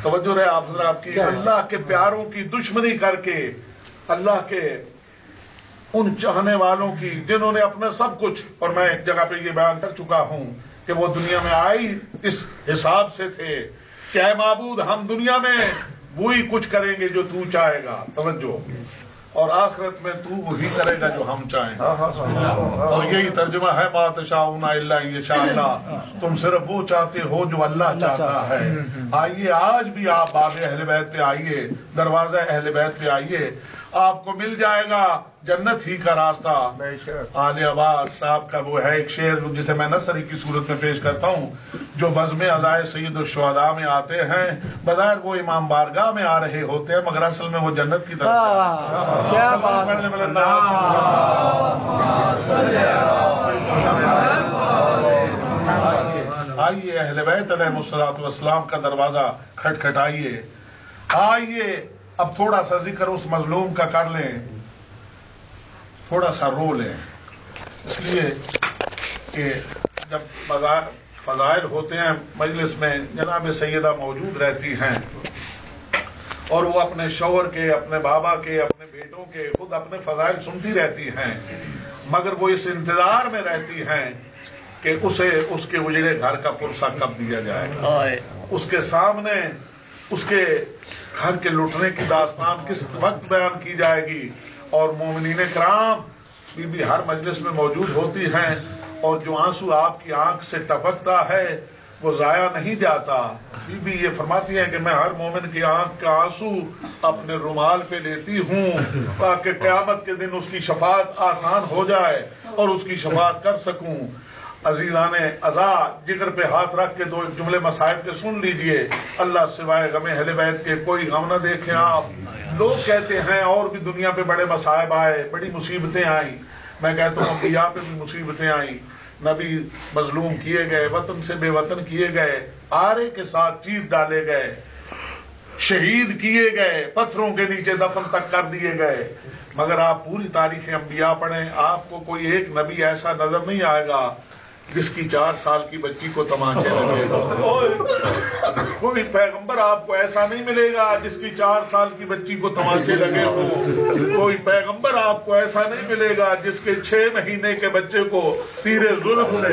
توجہ رہے آپ حضرات کی، اللہ کے پیاروں کی دشمنی کر کے، اللہ کے ان چاہنے والوں کی جنہوں نے اپنا سب کچھ، اور میں ایک جگہ پہ یہ بیان کر چکا ہوں کہ وہ دنیا میں آئی اس حساب سے تھے کہ اے معبود ہم دنیا میں وہی کچھ کریں گے جو تو چاہے گا، توجہ، اور آخرت میں تو وہی کرے گا جو ہم چاہیں گے، اور یہی ترجمہ ہے ما تشاءون الا ان یشاء اللہ، تم صرف وہ چاہتے ہو جو اللہ چاہتا ہے۔ آئیے آج بھی آپ باب اہل بیت پہ آئیے، دروازہ اہل بیت پہ آئیے، آپ کو مل جائے گا جنت ہی کا راستہ۔ آل عباس صاحب کا وہ ہے ایک شعر جسے میں نثری کی صورت میں پیش کرتا ہوں، جو بزم عزائے سید الشہداء میں آتے ہیں، بظاہر وہ امام بارگاہ میں آ رہے ہوتے ہیں مگر اصل میں وہ جنت کی طرف۔ آئیے اہل بیت علیہ الصلوۃ والسلام کا دروازہ کھٹکھٹائیے، آئیے۔ اب تھوڑا سا ذکر اس مظلوم کا کر لیں، تھوڑا سا رو لیں، اس لیے کہ جب فضائل ہوتے ہیں مجلس میں جناب سیدہ موجود رہتی ہیں اور وہ اپنے شوہر کے، اپنے بابا کے، اپنے بیٹوں کے، خود اپنے فضائل سنتی رہتی ہیں، مگر وہ اس انتظار میں رہتی ہیں کہ اسے اس کے اجڑے گھر کا پرسہ کب دیا جائے گا، اس کے سامنے اس کے گھر کے لٹنے کی داستان کس وقت بیان کی جائے گی۔ اور مومنین کرام بی بی ہر مجلس میں موجود ہوتی ہیں، اور جو آنسو آپ کی آنکھ سے ٹپکتا ہے وہ ضائع نہیں جاتا۔ بی بی یہ فرماتی ہیں کہ میں ہر مومن کی آنکھ کا آنسو اپنے رومال پہ لیتی ہوں تاکہ قیامت کے دن اس کی شفاعت آسان ہو جائے اور اس کی شفاعت کر سکوں۔ عزیزان عزا جگر پہ ہاتھ رکھ کے دو جملے مصائب کے سن لیجئے، اللہ سوائے غم اہل بیت کے کوئی غم نہ دیکھیں آپ۔ لوگ کہتے ہیں اور بھی دنیا پہ بڑے مصائب آئے، بڑی مصیبتیں آئیں، میں کہتا ہوں انبیاء پہ بھی مصیبتیں آئیں، نبی مظلوم کیے گئے، وطن سے بے وطن کیے گئے، آرے کے ساتھ چیر ڈالے گئے، شہید کیے گئے، پتھروں کے نیچے دفن تک کر دیے گئے، مگر آپ پوری تاریخ انبیاء پڑھیں، آپ کو کوئی ایک نبی ایسا نظر نہیں آئے گا جس کی 4 سال کی بچی کو تمانچے لگے، کوئی پیغمبر آپ کو ایسا نہیں ملے گا جس کی 4 سال کی بچی کو تمانچے لگے ہو، کوئی پیغمبر آپ کو ایسا نہیں ملے گا جس کے 6 مہینے کے بچے کو تیر ظلم سے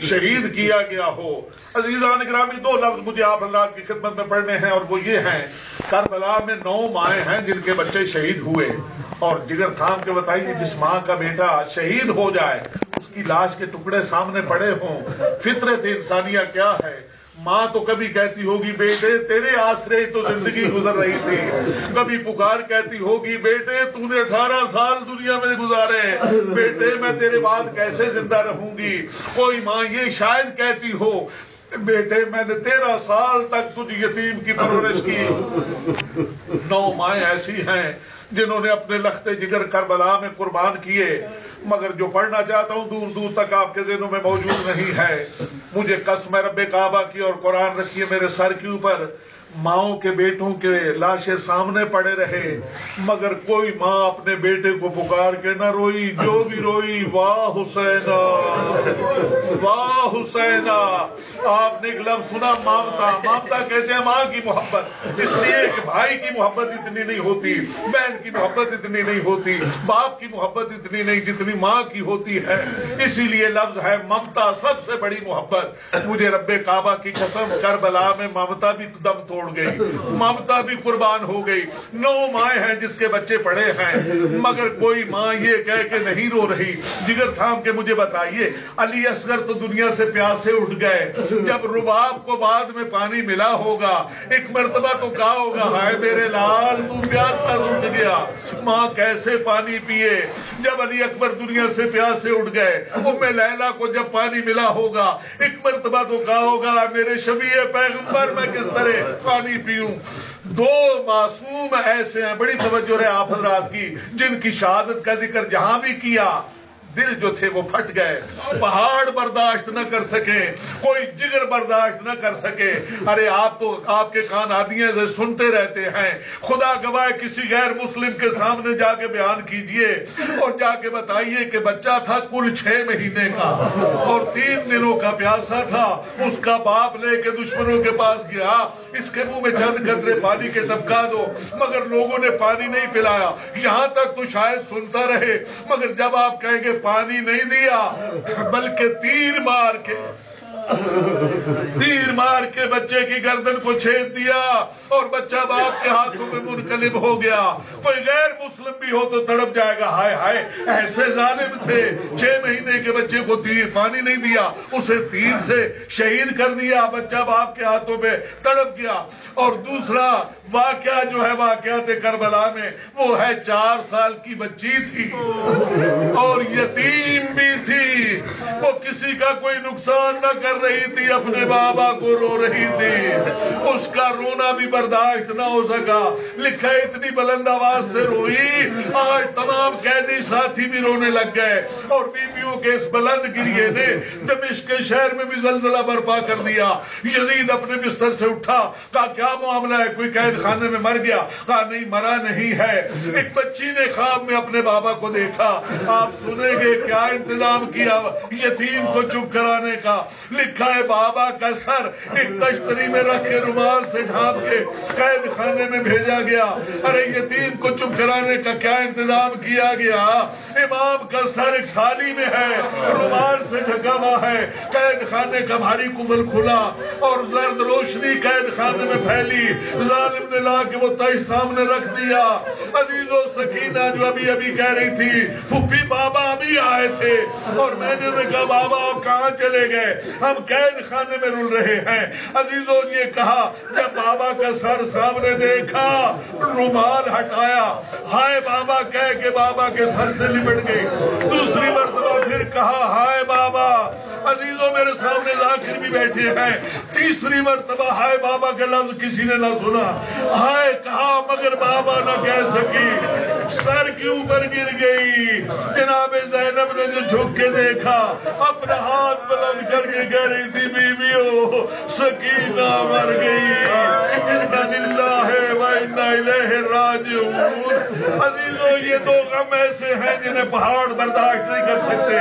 شہید کیا گیا ہو۔ عزیزان گرامی 2 لفظ مجھے آپ حضرات کی خدمت میں پڑھنے ہیں، اور وہ یہ ہیں، کربلا میں 9 مائیں ہیں جن کے بچے شہید ہوئے، اور جگر تھام کے بتائیے جس ماں کا بیٹا شہید ہو جائے، اس کی لاش کے ٹکڑے سامنے پڑے ہوں، فطرت انسانیہ کیا ہے؟ ماں تو کبھی کہتی ہوگی بیٹے تیرے آسرے تو زندگی گزر رہی تھی، کبھی پکار کہتی ہوگی بیٹے تو نے 18 سال دنیا میں گزارے، بیٹے میں تیرے بعد کیسے زندہ رہوں گی۔ کوئی ماں یہ شاید کہتی ہو بیٹے میں نے 13 سال تک تجھ یتیم کی پرورش کی۔ 9 مائیں ایسی ہیں جنہوں نے اپنے لخت جگر کربلا میں قربان کیے، مگر جو پڑھنا چاہتا ہوں دور دور تک آپ کے ذہنوں میں موجود نہیں ہے۔ مجھے قسم ہے رب کعبہ کی، اور قرآن رکھیے میرے سر کے اوپر، ماؤں کے بیٹوں کے لاشیں سامنے پڑے رہے مگر کوئی ماں اپنے بیٹے کو پکار کے نہ روئی، جو بھی روئی واہ حسینہ واہ حسینہ۔ آپ نے ایک لفظ سنا مامتا، مامتا کہتے ہیں ماں کی محبت، اس لیے کہ بھائی کی محبت اتنی نہیں ہوتی، بہن کی محبت اتنی نہیں ہوتی، باپ کی محبت اتنی نہیں جتنی ماں کی ہوتی ہے، اسی لیے لفظ ہے ممتا، سب سے بڑی محبت۔ مجھے رب کعبہ کی قسم کربلا میں ممتا بھی دم توڑ گئی، ممتا بھی قربان ہو گئی۔ 9 مائیں ہیں جس کے بچے پڑے ہیں مگر کوئی ماں یہ کہہ کے نہیں رو رہی۔ جگر تھام کے مجھے بتائیے، علی اصغر تو دنیا سے پیاسے اٹھ گئے، جب رباب کو بعد میں پانی ملا ہوگا ایک مرتبہ تو کہا ہوگا ہائے میرے لال تو پیاسا اٹھ گیا، ماں کیسے پانی پیے۔ جب علی اکبر دنیا سے پیاسے اٹھ گئے، ام لیلا کو جب پانی ملا ہوگا ایک مرتبہ تو کہا ہوگا میرے شفیع پیغمبر میں کس طرح پانی پیوں۔ 2 معصوم ایسے ہیں، بڑی توجہ ہے آپ حضرات کی، جن کی شہادت کا ذکر جہاں بھی کیا دل جو تھے وہ پھٹ گئے. پہاڑ برداشت نہ کر سکے, کوئی جگر برداشت نہ کر سکے. ارے آپ تو آپ کے کان آدیاں سے سنتے رہتے ہیں. خدا گواہ کسی غیر مسلم کے سامنے جا کے بیان کیجئے اور جا کے بتائیے کہ بچہ تھا کل 6 مہینے کا اور 3 دنوں کا پیاسا تھا. اس کا باپ لے کے دشمنوں کے پاس گیا, اس کے منہ میں چند قطرے پانی کے ٹپکا دو, مگر لوگوں نے پانی نہیں پلایا. یہاں تک تو شاید سنتا رہے, مگر جب آپ کہیں گے پانی نہیں دیا بلکہ تیر مار کے بچے کی گردن کو چھید دیا اور بچہ باپ کے ہاتھوں میں منقلب ہو گیا. کوئی غیر مسلم بھی ہو تو تڑپ جائے گا, ہائے ہائے ایسے ظالم تھے. 6 مہینے کے بچے کو پانی نہیں دیا, اسے تیر سے شہید کر دیا, بچہ باپ کے ہاتھوں میں تڑپ گیا. اور دوسرا واقعہ جو ہے واقعات کربلا میں, وہ ہے 4 سال کی بچی تھی اور یتیم بھی تھی. وہ کسی کا کوئی نقصان نہ کر رہی تھی, اپنے بابا کو رو رہی تھی. اس کا رونا بھی برداشت نہ ہو سکا. لکھا ہے اتنی بلند آواز سے روئی, آج تمام قیدی ساتھی بھی رونے لگ گئے. اور بیویوں کے اس بلند گریے نے دمشق کے شہر میں بھی زلزلہ برپا کر دیا. یزید اپنے بستر سے اٹھا, کہا کیا معاملہ ہے, کوئی قید خانے میں مر گیا؟ کہا نہیں, مرا نہیں ہے. ایک بچی نے خواب میں اپنے بابا کو دیکھا. آپ سنیں گے کیا انتظام کیا یتیم کو چپ کرانے کا. لکھا ہے بابا کا سر ایک تشتری میں رکھ کے رومال سے ڈھانپ کے قید خانے میں بھیجا گیا. ارے یتیم کو چپ کرانے کا کیا انتظام کیا گیا؟ امام کا سر ایک تھالی میں ہے, رومال سے ڈھکا ہوا ہے. قید خانے کا بھاری کمل کھلا اور زرد روشنی قید خانے میں پھیلی. ظالم نے لا کے وہ تش سامنے رکھ دیا. عزیز و سکینہ جو ابھی کہہ رہی تھی پھپھی بابا ابھی آئے تھے, اور میں نے انہیں کہا بابا آپ کہاں چلے گئے, ہم قید خانے میں رل رہے ہیں. عزیزوں یہ کہا, جب بابا کا سر سامنے دیکھا رومال ہٹایا, ہائے بابا کہہ کے بابا کے سر سے لپٹ گئی. دوسری مرتبہ پھر کہا ہائے بابا. عزیزوں میرے سامنے ذاکر بھی بیٹھے ہیں. تیسری مرتبہ ہائے بابا کے لفظ کسی نے نہ سنا. ہائے کہا مگر بابا نہ کہہ سکی, سر کے اوپر گر گئی. جناب زینب نے جو جھک کے دیکھا, اپنا ہاتھ بلند کر کے کہہ رہی تھی بیویو سکینہ مر گئی. انا للہ و انا الیہ راجعون. عزیزو یہ 2 غم ایسے ہیں جنہیں پہاڑ برداشت نہیں کر سکتے.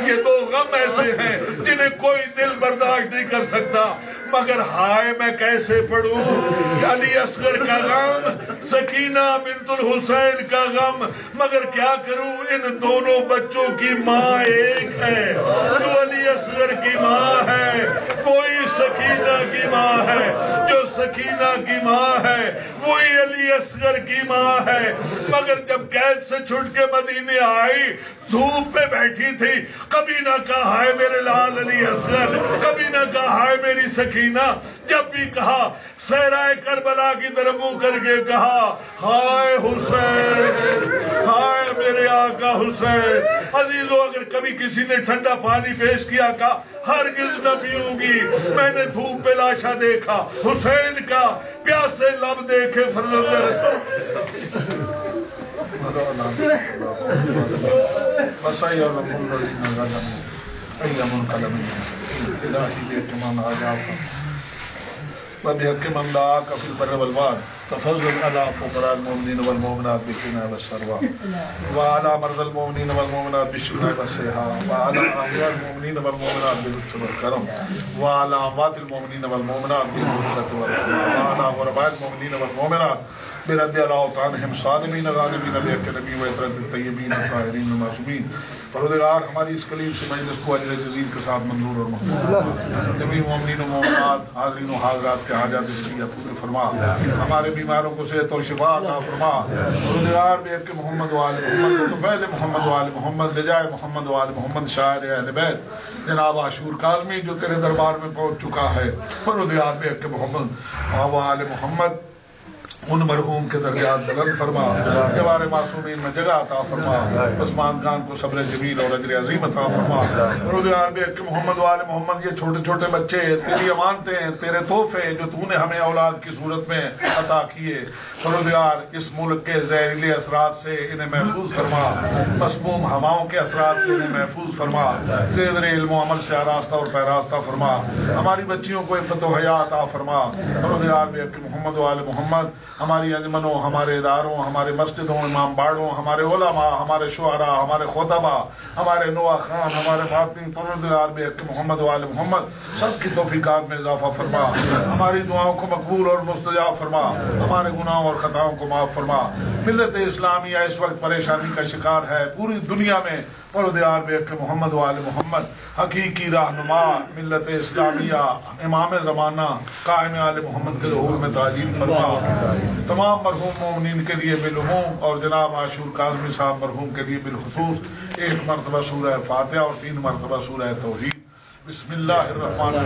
یہ 2 غم ایسے ہیں جنہیں کوئی دل برداشت نہیں کر سکتا. مگر ہائے میں کیسے پڑھوں؟ علی اصغر کا غم, سکینہ بنت الحسین کا غم. مگر کیا کروں, ان دونوں بچوں کی ماں ایک ہے. جو علی اصغر کی ماں ہے وہی سکینہ کی ماں ہے, جو سکینہ کی ماں ہے وہی علی اصغر کی ماں ہے. مگر جب قید سے چھٹ کے مدینے آئی, دھوپ پہ بیٹھی تھی, کبھی نہ کہا ہائے میرے لال علی اصغر, کبھی نہ کہا ہائے میری سکینہ. جب بھی کہا صحرائے کربلا کی طرف منہ کر کے کہا ہائے حسین, ہائے میرے آقا حسین. عزیزو اگر کبھی کسی نے ٹھنڈا پانی پیش کیا, کہا ہرگز نہ پیوں گی. میں نے دھوپ پہ لاشا دیکھا, حسین کا پیاسے لب دیکھے فرزند بسائی اور ایام القلم الہی بیتمان آجاؤ وبحق من دعاك في البر والبحر تفضل على فقراء المؤمنين والمؤمنات بالغنى والسرور وعلى مرضى المؤمنين والمؤمنات بالشفاء والصحة وعلى أحياء المؤمنين والمؤمنات باللطف والكرم وعلى أموات المؤمنين والمؤمنات بالغفرة والرحمة وعلى غرباء المؤمنين والمؤمنات برد الله عنهم صالمين غالبين بحق النبي وعترة الطيبين الطاهرين المعصومين. پروردگار ہماری اس قلیب سے مجلس کو اجر جزیل کے ساتھ منظور اور مقبول. جميع مومنین و مومنات, حاضرین و حاضرات کے حاجات اسلیہ پورے فرما. ہمارے بیماروں کو صحت اور شفا عطا فرما. پروردگار بحق محمد و آل محمد, تو پہلے محمد و آل محمد, لجائے محمد و آل محمد, شاعر اہل بیت جناب عاشور کاظمی جو تیرے دربار میں پہنچ چکا ہے. پروردگار بحق محمد و آل محمد ان مرحوم کے درجات بلند فرما، ہمارے معصومین میں جگہ عطا فرما، عثمان خان کو صبر جمیل اور اجر عظیم عطا فرما۔ پروردگار بے حق محمد وآل محمد، یہ چھوٹے چھوٹے بچے تیری امانتیں ہیں، تیرے تحفے جو تو نے ہمیں اولاد کی صورت میں عطا کیے، پروردگار اس ملک کے زہریلے اثرات سے انہیں محفوظ فرما، مسموم ہواؤں کے اثرات سے انہیں محفوظ فرما، زیور علم و عمل سے آراستہ اور پیراستہ فرما، ہماری بچیوں کو عفت و حیا عطا فرما۔ پروردگار بے حق محمد وآل محمد، ہماری انجمنوں، ہمارے اداروں، ہمارے مسجدوں، امام باڑوں، ہمارے علماء، ہمارے شعراء، ہمارے خطبہ، ہمارے نوا خان، ہمارے باطنی، پروردگار بے حق محمد وآل محمد سب کی توفیقات میں اضافہ فرما، ہماری دعاؤں کو مقبول اور مستجاب فرما، ہمارے گناہوں اور خطاؤں کو معاف فرما۔ ملت اسلامیہ اس وقت پریشانی کا شکار ہے پوری دنیا میں، پروردگار بے حق محمد وآل محمد حقیقی رہنما ملت اسلامیہ، امام زمانہ، قائم آل محمد کے ظہور میں تعجیل فرما۔ تمام مرحوم مومنین کے لیے بالعموم اور جناب عاشور کاظمی صاحب مرحوم کے لیے بالخصوص 1 مرتبہ سورہ فاتحہ اور 3 مرتبہ سورہ توحید۔ بسم اللہ الرحمن الرحیم۔